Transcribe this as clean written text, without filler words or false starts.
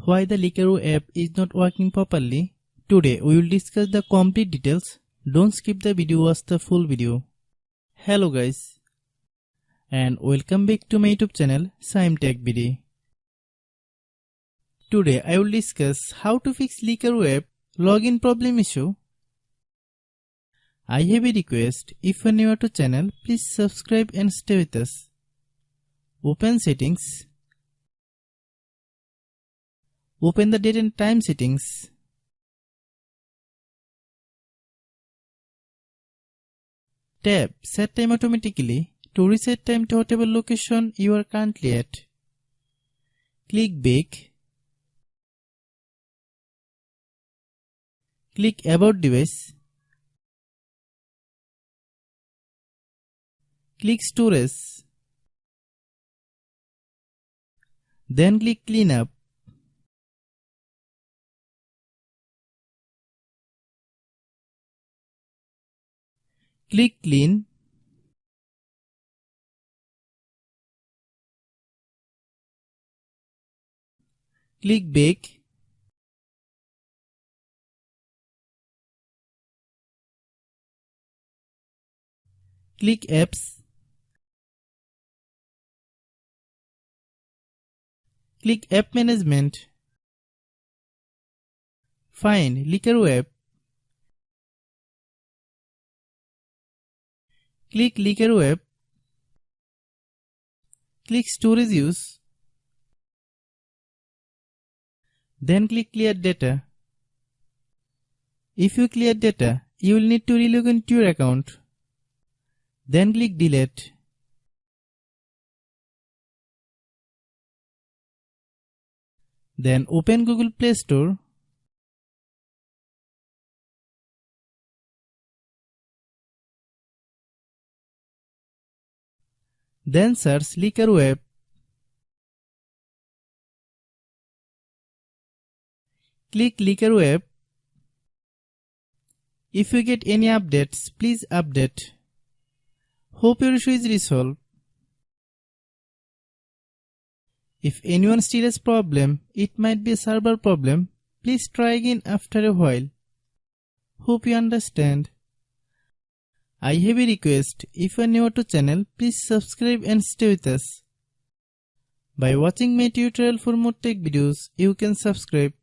Why the Likerro app is not working properly? Today we will discuss the complete details. Don't skip the video, watch the full video. Hello guys, and welcome back to my YouTube channel Shaem Tech BD. Today I will discuss how to fix Likerro app login problem issue. I have a request. If you are new to channel, please subscribe and stay with us. Open settings. Open the date and time settings. Tap Set Time automatically to reset time to whatever location you are currently at. Click Back. Click About Device. Click Storage. Then click Cleanup. Click Clean. Click Back. Click Apps. Click App Management. Find Likerro app. Click Likerro app. Click Storage Use. Then click Clear Data. If you clear data, you will need to relog into your account. Then click Delete. Then open Google Play Store. Then search Likerro app. Click Likerro app. If you get any updates, please update. Hope your issue is resolved. If anyone still has problem, it might be a server problem. Please try again after a while. Hope you understand. I have a request. If you are new to channel, please subscribe and stay with us. By watching my tutorial for more tech videos, you can subscribe.